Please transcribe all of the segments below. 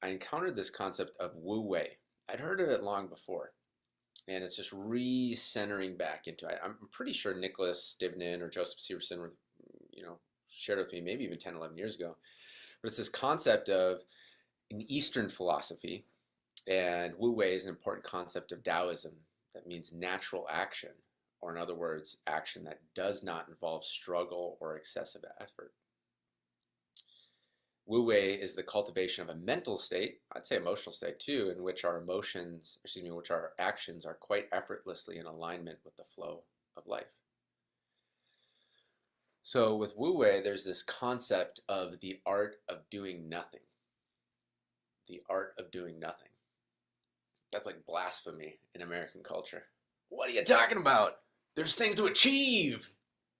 I encountered this concept of Wu Wei. I'd heard of it long before, and it's just re-centering back into it. I'm pretty sure Nicholas Stivnin or Joseph Severson were, shared with me maybe even 10, 11 years ago. But it's this concept of an Eastern philosophy, and Wu Wei is an important concept of Taoism that means natural action, or in other words, action that does not involve struggle or excessive effort. Wu Wei is the cultivation of a mental state, I'd say emotional state too, in which which our actions are quite effortlessly in alignment with the flow of life. So with Wu Wei, there's this concept of the art of doing nothing. The art of doing nothing. That's like blasphemy in American culture. What are you talking about? There's things to achieve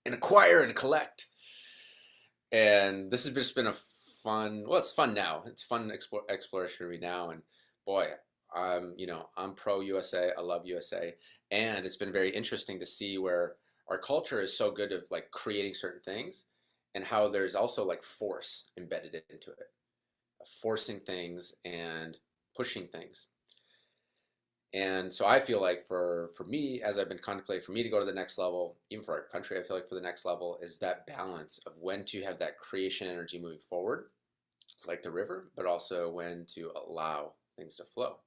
and acquire and collect. And this has just been a fun, well, it's fun now. It's fun exploration now. And boy, I'm pro USA. I love USA. And it's been very interesting to see where our culture is so good at like creating certain things and how there's also like force embedded into it, forcing things and pushing things. And so I feel like for me, as I've been contemplating, for me to go to the next level, even for our country, I feel like for the next level is that balance of when to have that creation energy moving forward. It's like the river, but also when to allow things to flow.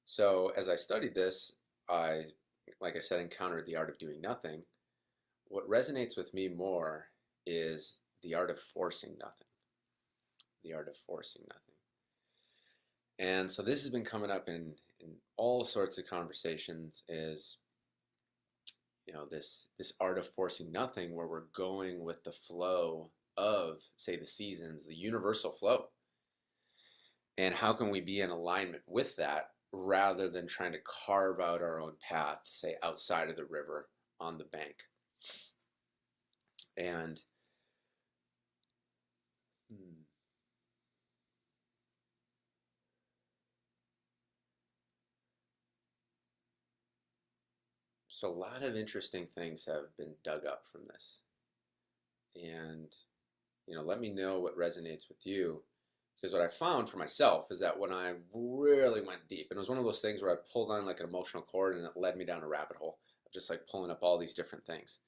So as I studied this, like I said, encountered the art of doing nothing. What resonates with me more is the art of forcing nothing. The art of forcing nothing. And so this has been coming up in all sorts of conversations is, this art of forcing nothing where we're going with the flow of, say, the seasons, the universal flow. And how can we be in alignment with that rather than trying to carve out our own path, say, outside of the river on the bank? And so a lot of interesting things have been dug up from this. And, let me know what resonates with you. Because what I found for myself is that when I really went deep, and it was one of those things where I pulled on like an emotional cord and it led me down a rabbit hole of just like pulling up all these different things.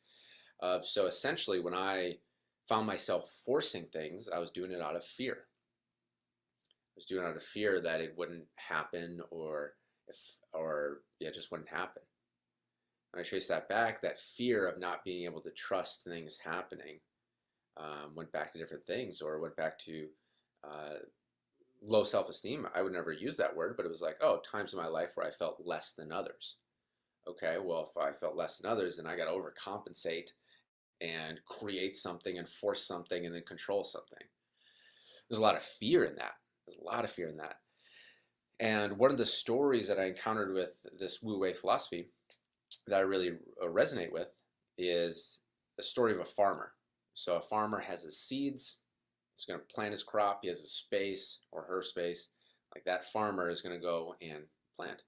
So essentially, when I found myself forcing things, I was doing it out of fear. I was doing it out of fear that it wouldn't happen it just wouldn't happen. When I trace that back, that fear of not being able to trust things happening went back to different things, or went back to low self-esteem. I would never use that word, but it was like, oh, times in my life where I felt less than others. Okay, well, if I felt less than others, then I got to overcompensate and create something and force something and then control something. There's a lot of fear in that. There's a lot of fear in that. And one of the stories that I encountered with this Wu Wei philosophy that I really resonate with is the story of a farmer. So a farmer has his seeds. He's going to plant his crop. He has his space, or her space. Like that farmer is going to go and plant.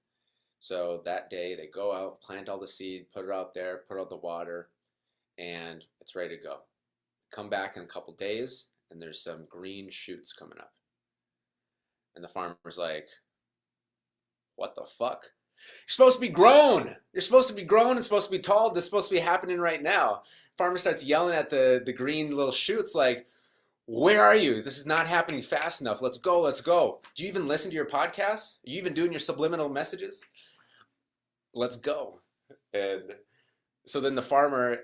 So that day they go out, plant all the seed, put it out there, put out the water, and it's ready to go. Come back in a couple days, and there's some green shoots coming up. And the farmer's like, what the fuck? You're supposed to be grown. You're supposed to be grown and supposed to be tall. This is supposed to be happening right now. Farmer starts yelling at the green little shoots like, where are you? This is not happening fast enough. Let's go, let's go. Do you even listen to your podcasts? Are you even doing your subliminal messages? Let's go. And so then the farmer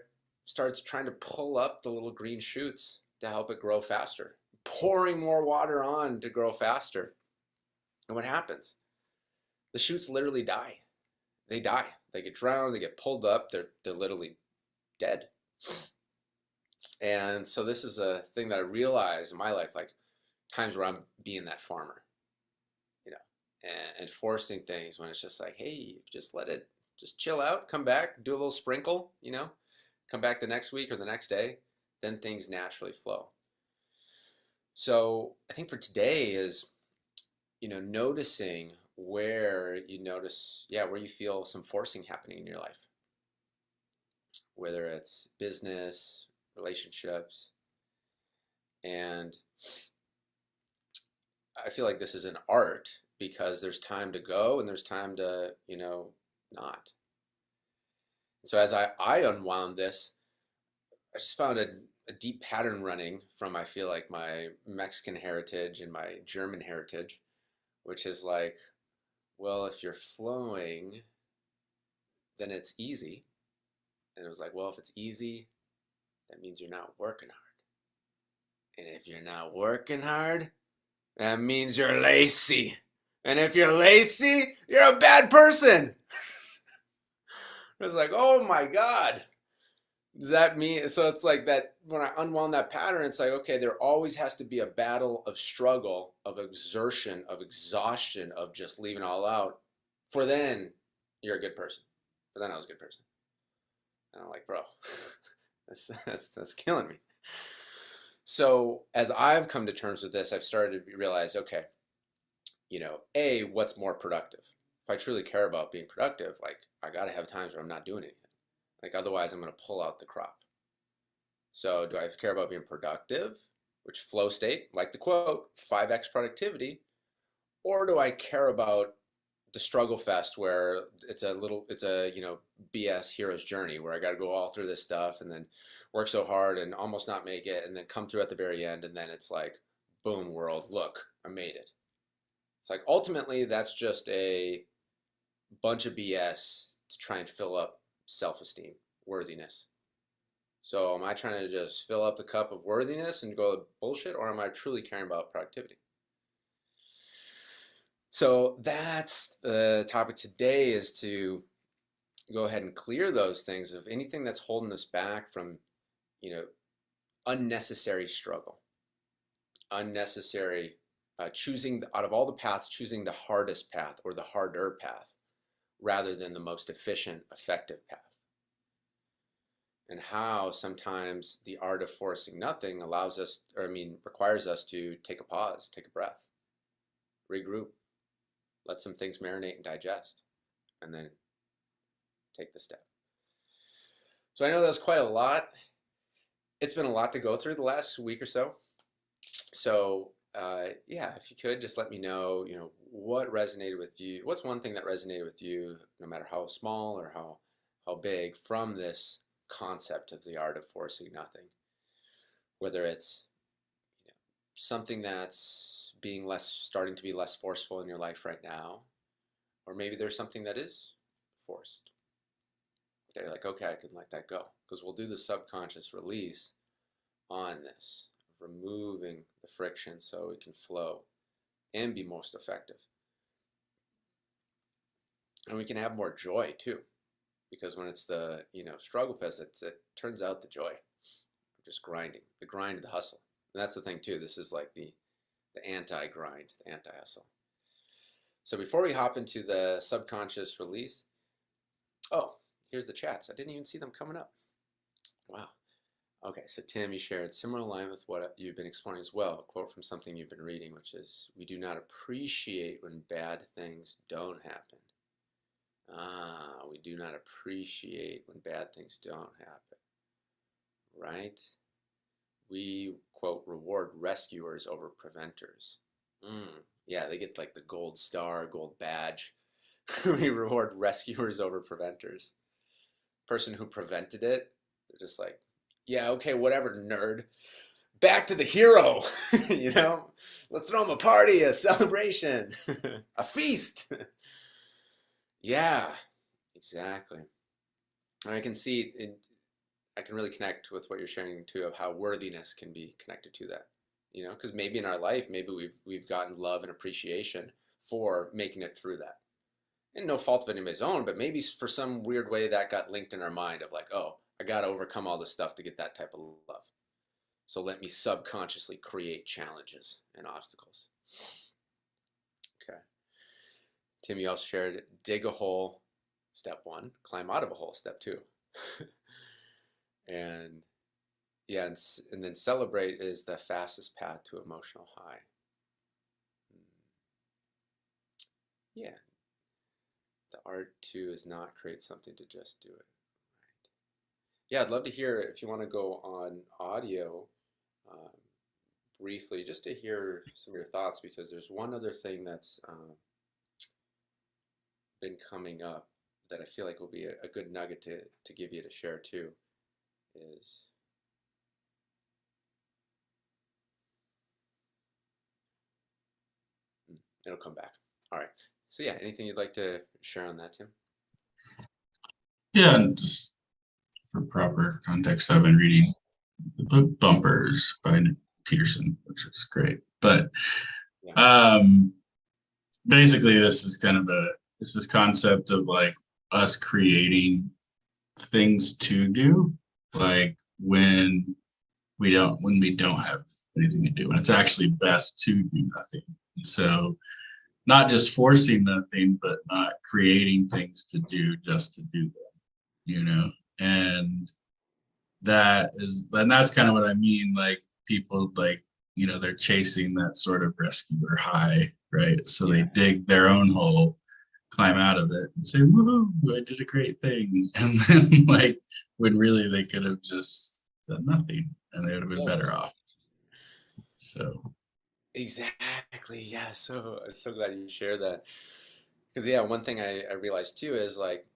starts trying to pull up the little green shoots to help it grow faster, pouring more water on to grow faster. And what happens? The shoots literally die. They die. They get drowned, they get pulled up, they're literally dead. And so this is a thing that I realized in my life, like times where I'm being that farmer, and forcing things when it's just like, hey, just let it, just chill out, come back, do a little sprinkle, come back the next week or the next day, then things naturally flow. So I think for today is, noticing where where you feel some forcing happening in your life, whether it's business, relationships. And I feel like this is an art because there's time to go and there's time to, not. So as I unwound this, I just found a deep pattern running from, I feel like, my Mexican heritage and my German heritage, which is like, well, if you're flowing, then it's easy. And it was like, well, if it's easy, that means you're not working hard. And if you're not working hard, that means you're lazy. And if you're lazy, you're a bad person. It was like, oh my God. Does that mean, so it's like that when I unwound that pattern, it's like, okay, there always has to be a battle of struggle, of exertion, of exhaustion, of just leaving it all out. For then you're a good person. For then I was a good person. And I'm like, bro, that's killing me. So as I've come to terms with this, I've started to realize, okay, what's more productive? If I truly care about being productive, like I got to have times where I'm not doing anything. Like otherwise I'm going to pull out the crop. So do I care about being productive, which flow state, like the quote, 5x productivity, or do I care about the struggle fest where it's a BS hero's journey where I got to go all through this stuff and then work so hard and almost not make it and then come through at the very end and then it's like, boom, world, look, I made it. It's like ultimately that's just a bunch of BS to try and fill up self-esteem, worthiness. So am I trying to just fill up the cup of worthiness and go bullshit, or am I truly caring about productivity? So that's the topic today, is to go ahead and clear those things of anything that's holding us back from, unnecessary struggle, unnecessary choosing out of all the paths, choosing the hardest path or the harder path rather than the most efficient, effective path. And how sometimes the art of forcing nothing requires us to take a pause, take a breath, regroup, let some things marinate and digest, and then take the step. So I know that's quite a lot. It's been a lot to go through the last week or so. So if you could just let me know, what resonated with you. What's one thing that resonated with you, no matter how small or how big, from this concept of the art of forcing nothing? Whether it's something that's starting to be less forceful in your life right now, or maybe there's something that is forced. They're like, okay, I can let that go, because we'll do the subconscious release on this, removing the friction so it can flow and be most effective. And we can have more joy too, because when it's the struggle fest, it turns out the joy of just grinding, the grind of the hustle. And that's the thing too. This is like the anti-grind, the anti-hustle. So before we hop into the subconscious release, here's the chats. I didn't even see them coming up. Wow. Okay, so Tim, you shared similar line with what you've been exploring as well. A quote from something you've been reading, which is, "We do not appreciate when bad things don't happen." We do not appreciate when bad things don't happen, right? We, quote, reward rescuers over preventers. Yeah, they get like the gold star, gold badge. We reward rescuers over preventers. Person who prevented it, they're just like, yeah, okay, whatever, nerd. Back to the hero, Let's throw him a party, a celebration, a feast. Yeah, exactly. And I can see I can really connect with what you're sharing too, of how worthiness can be connected to that. Because maybe in our life, maybe we've gotten love and appreciation for making it through that. And no fault of anybody's own, but maybe for some weird way that got linked in our mind of like, oh, I got to overcome all this stuff to get that type of love. So let me subconsciously create challenges and obstacles. Okay. Tim, you also shared, dig a hole, step 1, climb out of a hole, step 2. And yeah, and then celebrate is the fastest path to emotional high. Yeah. The art too is not create something to just do it. Yeah, I'd love to hear if you want to go on audio, briefly just to hear some of your thoughts, because there's one other thing that's been coming up that I feel like will be a good nugget to give you to share too. Is it'll come back. All right. So yeah, anything you'd like to share on that, Tim? Yeah, and just for proper context, I've been reading the book Bumpers by Nick Peterson, which is great. But Yeah. um, basically, this is kind of this concept of like us creating things to do, like when we don't have anything to do, and it's actually best to do nothing. So not just forcing nothing, but not creating things to do just to do them, you know? And that's kind of what I mean. Like people like, they're chasing that sort of rescuer high, right? So they Yeah. dig their own hole, climb out of it and say, woohoo, I did a great thing. And then like when really they could have just done nothing and they would have been Yeah. better off. So Exactly. Yeah. So I'm so glad you shared that. Because yeah, one thing I realized too is like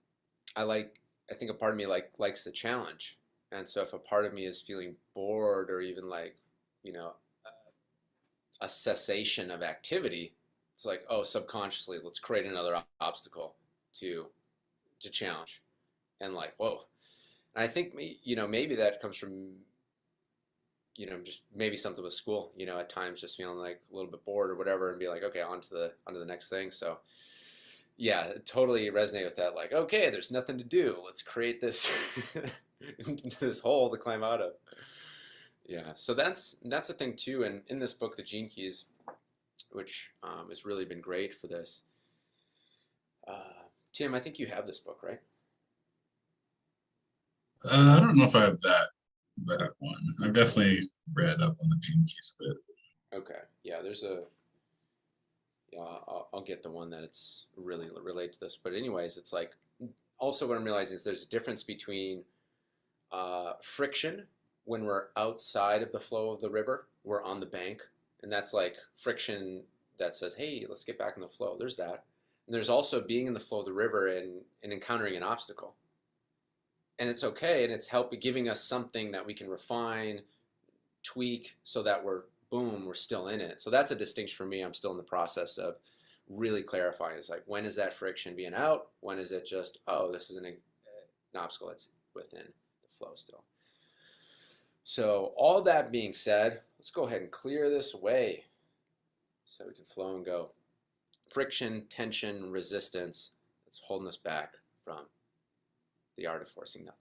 I like I think a part of me likes the challenge. And so if a part of me is feeling bored or even like, you know, a cessation of activity, it's like, oh, subconsciously, let's create another obstacle to to challenge. And like, whoa. And I think maybe that comes from just maybe something with school, at times just feeling like a little bit bored or whatever and be like, okay, on to the next thing. So yeah, totally resonate with that. Like, okay, there's nothing to do. Let's create this this hole to climb out of. Yeah, so that's the thing too. And in this book, The Gene Keys, which has really been great for this. Tim, I think you have this book, right? I don't know if I have that one. I've definitely read up on the Gene Keys a bit. Okay. Yeah, I'll get the one that it's really relate to this. But anyways, it's like also what I'm realizing is there's a difference between friction when we're outside of the flow of the river, we're on the bank, and that's like friction that says, "Hey, let's get back in the flow." There's that, and there's also being in the flow of the river and encountering an obstacle, and it's okay, and it's helping giving us something that we can refine, tweak, so that we're still in it. So that's a distinction for me. I'm still in the process of really clarifying. It's like when is that friction being out? When is it just this is an obstacle that's within the flow still? So all that being said, let's go ahead and clear this away so we can flow and go. Friction, tension, resistance, that's holding us back from the art of forcing nothing.